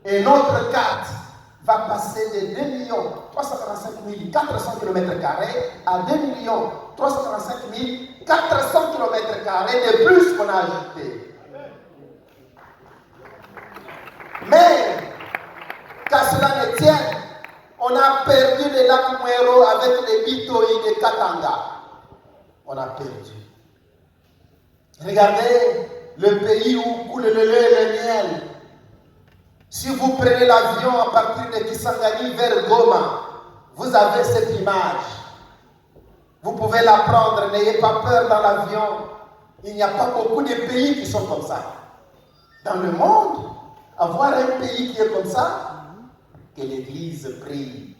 Et notre carte va passer de 2 345 400 km² à 2 345 400 km² de plus qu'on a ajouté. Mais, qu'à cela ne tienne, on a perdu le lac Mwero avec les Bitoi de Katanga. On a perdu. Regardez le pays où coule le lait et le miel. Si vous prenez l'avion à partir de Kisangani vers Goma, vous avez cette image. Vous pouvez la prendre, n'ayez pas peur dans l'avion. Il n'y a pas beaucoup de pays qui sont comme ça. Dans le monde, avoir un pays qui est comme ça, que l'Église prie.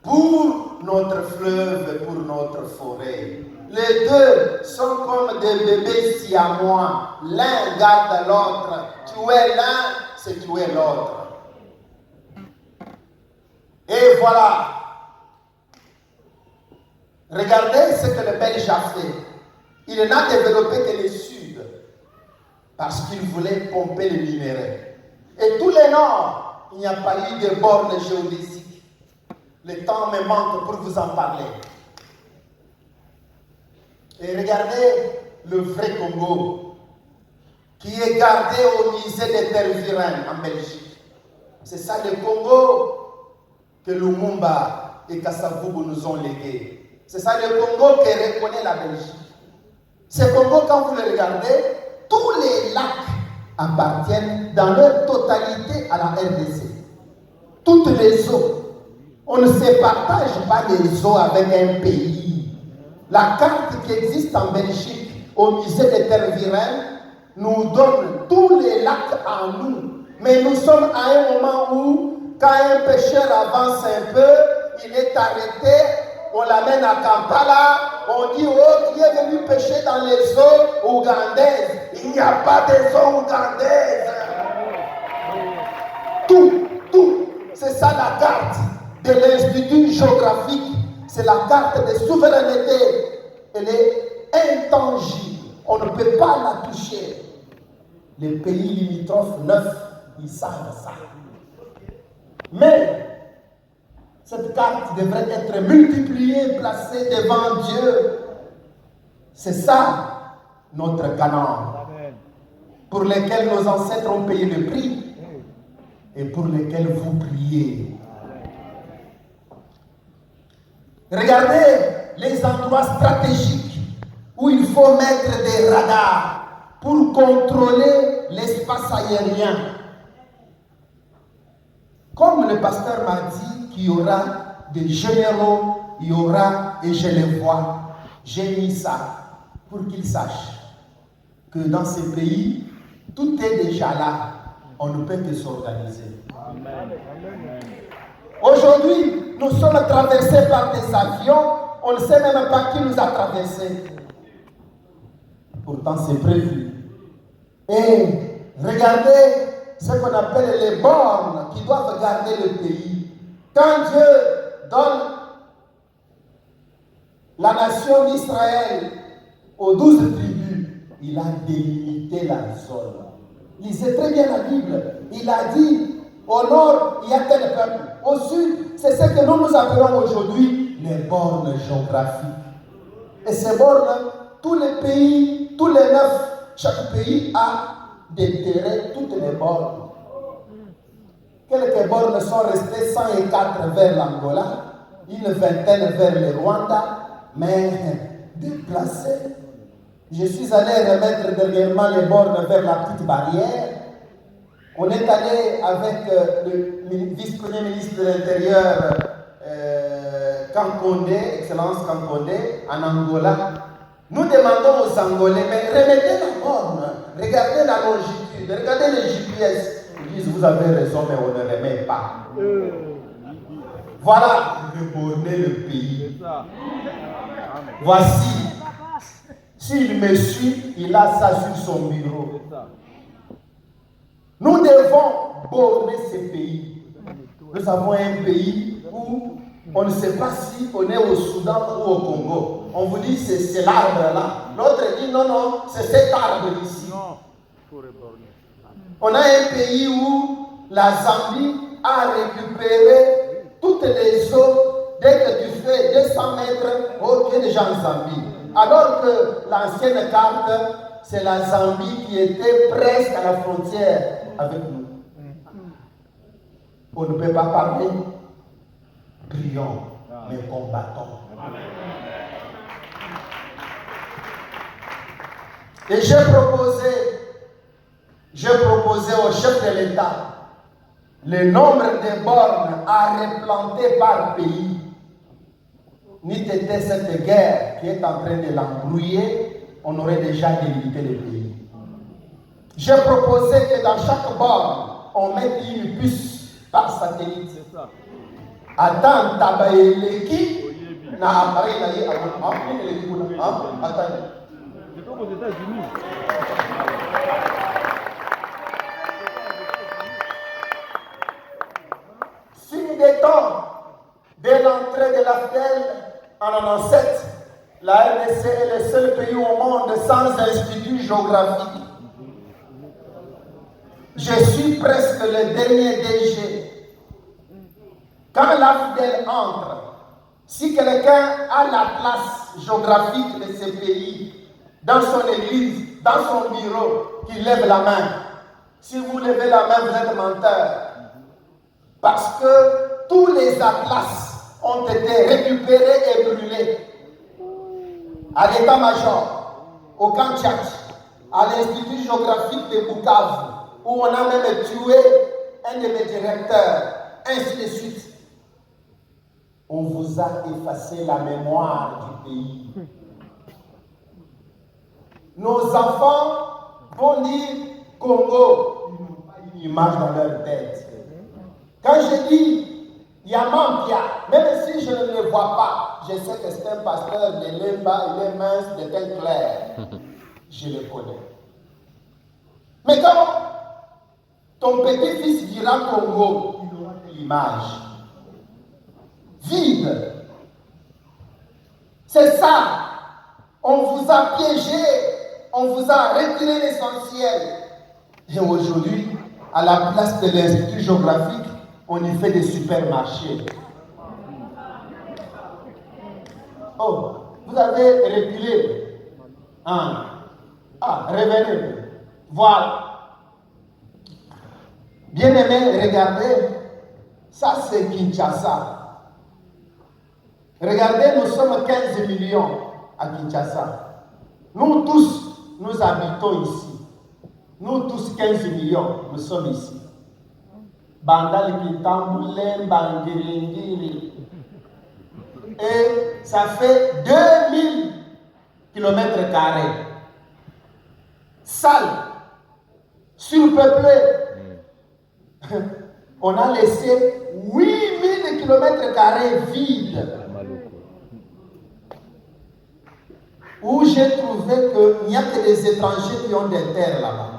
Pour notre fleuve et pour notre forêt. Les deux sont comme des bébés siamois. L'un garde l'autre. Tu es l'un, c'est tu es l'autre. Et voilà. Regardez ce que le Belge a fait. Il n'a développé que le sud. Parce qu'il voulait pomper le minerai. Et tout le nord, il n'y a pas eu de bornes géodésiques. Le temps me manque pour vous en parler. Et regardez le vrai Congo, qui est gardé au musée des Tervuren en Belgique. C'est ça le Congo que Lumumba et Kasavubu nous ont légué. C'est ça le Congo qui reconnaît la Belgique. Ce Congo, quand vous le regardez, tous les lacs appartiennent dans leur totalité à la RDC. Toutes les eaux. On ne se partage pas les eaux avec un pays. La carte qui existe en Belgique, au musée des Tervuren, nous donne tous les lacs à nous. Mais nous sommes à un moment où, quand un pêcheur avance un peu, il est arrêté, on l'amène à Kampala, on dit, oh, qui est venu pêcher dans les eaux ougandaises. Il n'y a pas des eaux ougandaises. Tout, c'est ça la carte de l'Institut géographique. C'est la carte de souveraineté. Elle est intangible. On ne peut pas la toucher. Les pays limitrophes neufs, ils savent ça. Mais cette carte devrait être multipliée, placée devant Dieu. C'est ça notre Canaan, pour lequel nos ancêtres ont payé le prix et pour lequel vous priez. Regardez les endroits stratégiques où il faut mettre des radars pour contrôler l'espace aérien. Comme le pasteur m'a dit qu'il y aura des généraux, il y aura, et je les vois, j'ai mis ça pour qu'ils sachent que dans ces pays, tout est déjà là. On ne peut que s'organiser. Aujourd'hui, nous sommes traversés par des avions, on ne sait même pas qui nous a traversés. Pourtant, c'est prévu. Et regardez ce qu'on appelle les bornes qui doivent garder le pays. Quand Dieu donne la nation d'Israël aux 12 tribus, il a délimité la zone. Lisez très bien la Bible. Il a dit, au nord, il y a tel peuple. Au sud, c'est ce que nous appelons aujourd'hui les bornes géographiques. Et ces bornes, tous les pays, tous les 9, chaque pays a des terrains, toutes les bornes. Quelques bornes sont restées 104 vers l'Angola, une vingtaine vers le Rwanda, mais déplacées. Je suis allé remettre dernièrement les bornes vers la petite barrière. On est allé avec le vice-premier ministre de l'Intérieur, Kankonde, Excellence Kankonde, en Angola. Nous demandons aux Angolais, mais remettez la borne, regardez la longitude, regardez les GPS. Ils disent, vous avez raison, mais on ne remet pas. Voilà, reborner le pays. Voici. S'il me suit, il a ça sur son bureau. Nous devons borner ce pays. Nous avons un pays où on ne sait pas si on est au Soudan ou au Congo. On vous dit c'est l'arbre là. L'autre dit non, c'est cet arbre ici. On a un pays où la Zambie a récupéré toutes les eaux. Dès que tu fais 200 mètres, tu es déjà en Zambie. Alors que l'ancienne carte, c'est la Zambie qui était presque à la frontière avec nous. On ne peut pas parler. Prions, mais combattons. Et j'ai proposé au chef de l'État le nombre de bornes à replanter par pays. N'eût été cette guerre qui est en train de l'embrouiller, on aurait déjà délimité le pays. J'ai proposé que dans chaque borne, on mette une puce par satellite. Attends, tabaïleki, na appareil na yé attends. Aux États-Unis. Signe des temps, dès l'entrée de l'AFDEL en 1997, la RDC est le seul pays au monde sans institut géographique. Je suis presque le dernier DG. Quand l'AFDEL entre, si quelqu'un a la place géographique de ce pays, dans son église, dans son bureau, qu'il lève la main. Si vous levez la main, vous êtes menteur. Parce que tous les atlas ont été récupérés et brûlés. À l'état-major, au camp Tchad, à l'Institut géographique de Bukavu, où on a même tué un de mes directeurs, ainsi de suite. On vous a effacé la mémoire du pays. Nos enfants vont dire Congo, ils n'ont pas une image dans leur tête. Quand je dis Yamampia, même si je ne le vois pas, je sais que c'est un pasteur de Lemba, il est mince, de teint clair. Je le connais. Mais quand ton petit-fils dira Congo, il aura l'image vide. C'est ça. On vous a piégé. On vous a retiré l'essentiel. Et aujourd'hui, à la place de l'Institut géographique, on y fait des supermarchés. Oh, vous avez reculé. Revenez. Voilà. Bien-aimés, regardez. Ça, c'est Kinshasa. Regardez, nous sommes 15 millions à Kinshasa. Nous tous, nous habitons ici. Nous tous 15 millions, nous sommes ici. Bandal Kitambu, Lemba, Ngiri. Et ça fait 2000 km². Sale, surpeuplé. On a laissé 8000 km² vides. Où j'ai trouvé qu'il n'y a que des étrangers qui ont des terres là-bas.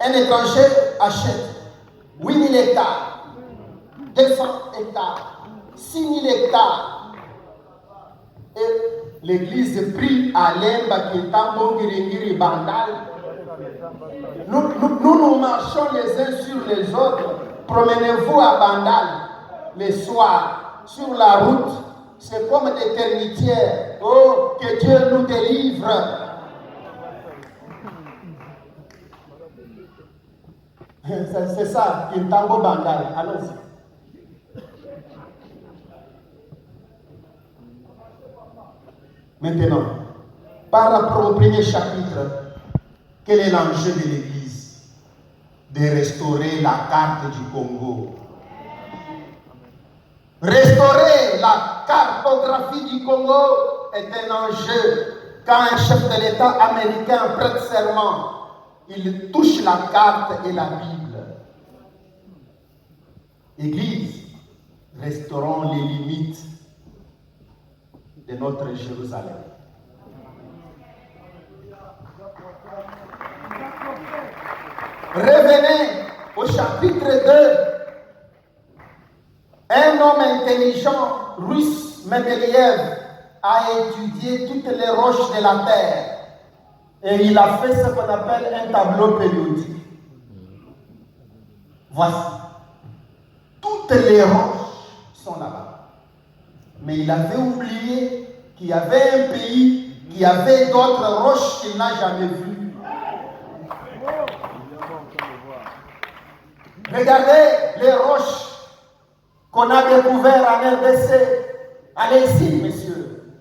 Un étranger achète 8000 hectares, 200 hectares, 6000 hectares. Et l'église prie à Lemba, Kitambo, Ngiri, Bandal. Nous marchons les uns sur les autres. Promenez-vous à Bandal le soir, sur la route. C'est comme des termitières. Oh, que Dieu nous délivre. C'est ça, Kintambo Bandal. Allons-y. Maintenant, par rapport au premier chapitre, quel est l'enjeu de l'Église? De restaurer la carte du Congo. Restaurer la cartographie du Congo est un enjeu. Quand un chef de l'État américain prête serment, il touche la carte et la Bible. Église, restaurons les limites de notre Jérusalem. Revenez au chapitre 2. Un homme intelligent, russe, Mendeleïev, a étudié toutes les roches de la terre et il a fait ce qu'on appelle un tableau périodique. Voici. Toutes les roches sont là-bas. Mais il avait oublié qu'il y avait un pays qui avait d'autres roches qu'il n'a jamais vues. Regardez les roches qu'on a découvertes en RDC. Allez-y, messieurs.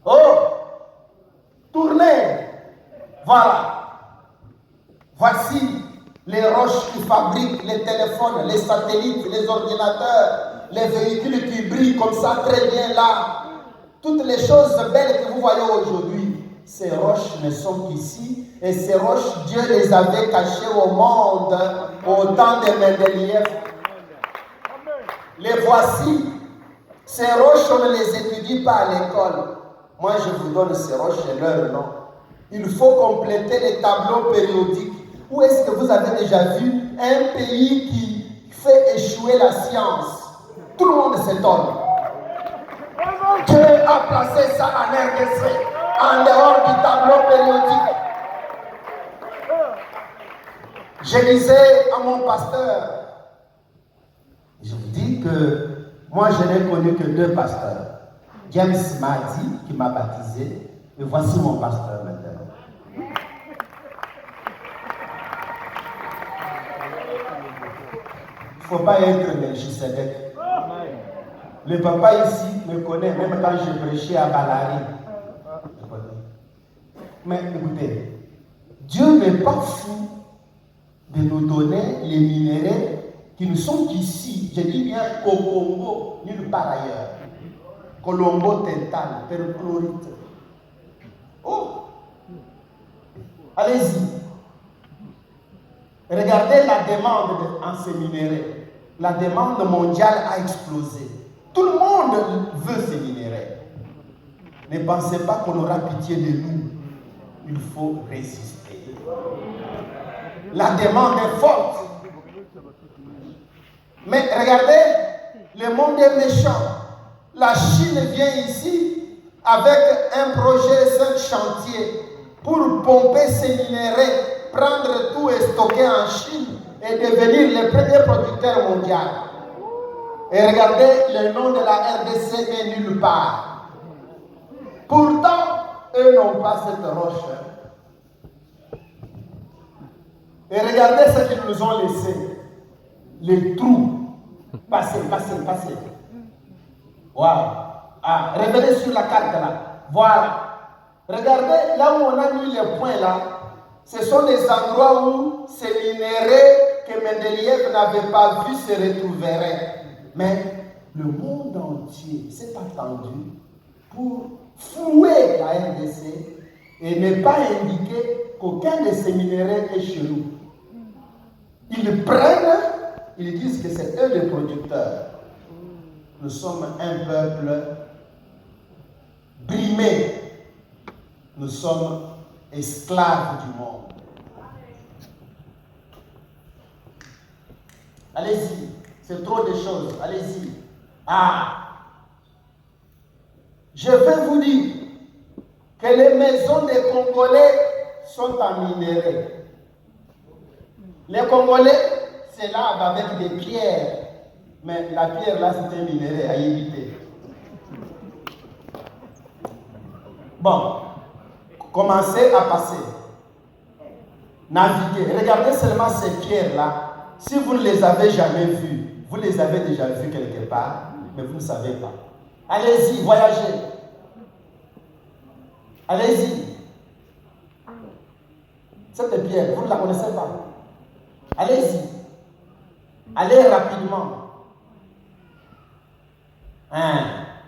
Oh, tournez. Voilà. Voici les roches qui fabriquent les téléphones, les satellites, les ordinateurs, les véhicules qui brillent comme ça très bien là. Toutes les choses belles que vous voyez aujourd'hui, ces roches ne sont qu'ici. Et ces roches, Dieu les avait cachées au monde au temps de Mendeleïev. Les voici. Ces roches, on ne les étudie pas à l'école. Moi, je vous donne ces roches et leur nom. Il faut compléter les tableaux périodiques. Où est-ce que vous avez déjà vu un pays qui fait échouer la science? Tout le monde s'étonne. Dieu a placé ça en RDC, en dehors du tableau périodique. Je disais à mon pasteur, je vous dis que moi je n'ai connu que 2 pasteurs. James m'a dit, qui m'a baptisé, et voici mon pasteur maintenant. Il ne faut pas être Melchisedec. Le papa ici me connaît, même quand je prêchais à Balari. Je connais. Mais écoutez, Dieu n'est pas fou de nous donner les minéraux qui ne sont qu'ici. Je dis bien au Congo, nulle part ailleurs. Colombo, Tental, perchlorite. Oh! Allez-y. Regardez la demande en ces minéraux. La demande mondiale a explosé. Tout le monde veut ces minéraux. Ne pensez pas qu'on aura pitié de nous. Il faut résister. La demande est forte. Mais regardez, le monde est méchant. La Chine vient ici avec un projet 5 chantiers pour pomper ces minéraux, prendre tout et stocker en Chine et devenir le premier producteur mondial. Et regardez, le nom de la RDC n'est nulle part. Pourtant, eux n'ont pas cette roche. Et regardez ce qu'ils nous ont laissé. Les trous. Passez. Voilà. Ah, revenez sur la carte là. Voilà. Regardez, là où on a mis les points là, ce sont des endroits où ces minéraux que Mendeleïev n'avait pas vus se retrouveraient. Mais le monde entier s'est attendu pour fouer la RDC et ne pas indiquer qu'aucun de ces minéraux est chez nous. Ils prennent, ils disent que c'est eux les producteurs. Nous sommes un peuple brimé. Nous sommes esclaves du monde. Allez-y, c'est trop de choses. Allez-y. Ah! Je vais vous dire que les maisons des Congolais sont en minéraux. Les Congolais, c'est là avec des pierres. Mais la pierre là, c'est un minerai à éviter. Bon, commencez à passer. Naviguez. Regardez seulement ces pierres là. Si vous ne les avez jamais vues, vous les avez déjà vues quelque part, mais vous ne savez pas. Allez-y, voyagez. Allez-y. Cette pierre, vous ne la connaissez pas. Allez-y. Allez rapidement.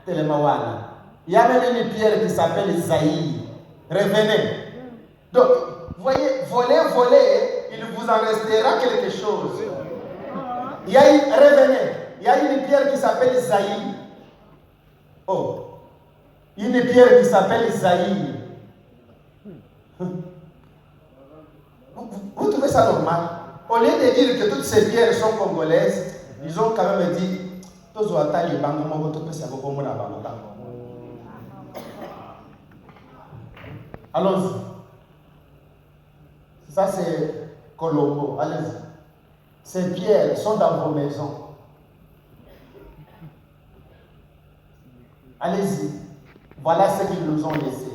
Telemawana. Il y a même une pierre qui s'appelle Zaïre. Revenez. Donc, voyez, voler, il vous en restera quelque chose. Revenez. Il y a une pierre qui s'appelle Zaïre. Oh. Une pierre qui s'appelle Zaïre. Vous trouvez ça normal? Au lieu de dire que toutes ces pierres sont congolaises, ils ont quand même dit allons-y. Ça c'est Colombo. Allez-y. ces pierres sont dans vos maisons. Allez-y. Voilà ce qu'ils nous ont laissé.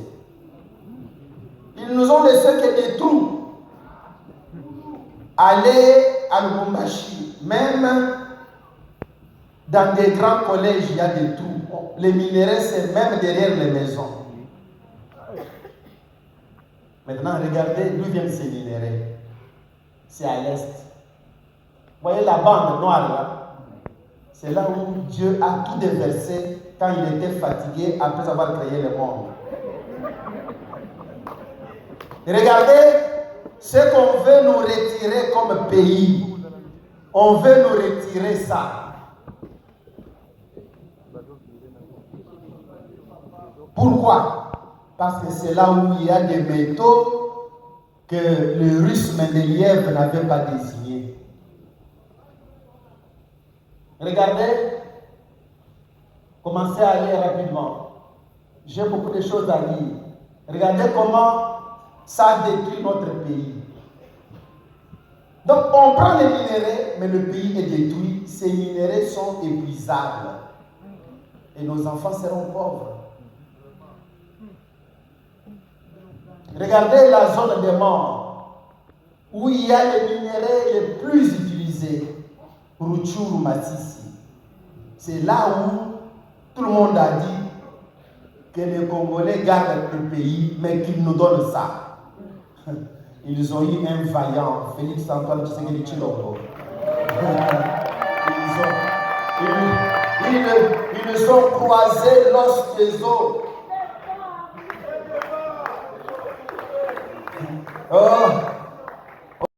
Ils nous ont laissé que des trous. Allez à Lubumbashi, même dans des grands collèges, il y a des trous. Les minerais, c'est même derrière les maisons. Maintenant, regardez d'où viennent ces minéraux. C'est à l'est. Vous voyez la bande noire là? C'est là où Dieu a tout déversé quand il était fatigué après avoir créé le monde. Et regardez ce qu'on veut nous retirer comme pays. On veut nous retirer ça. Pourquoi? Parce que c'est là où il y a des métaux que le russe Mendeleïev n'avait pas désignés. Regardez, commencez à aller rapidement. J'ai beaucoup de choses à dire. Regardez comment ça détruit notre pays. Donc on prend les minéraux, mais le pays est détruit. Ces minéraux sont épuisables. Et nos enfants seront pauvres. Regardez la zone des morts, où il y a les minéraux les plus utilisés. Rutshuru Masisi. C'est là où tout le monde a dit que les Congolais gardent le pays, mais qu'ils nous donnent ça. Ils ont eu un vaillant, Félix Antoine Tshisekedi Tshilombo. Ils ont croisé l'os des os. Oh,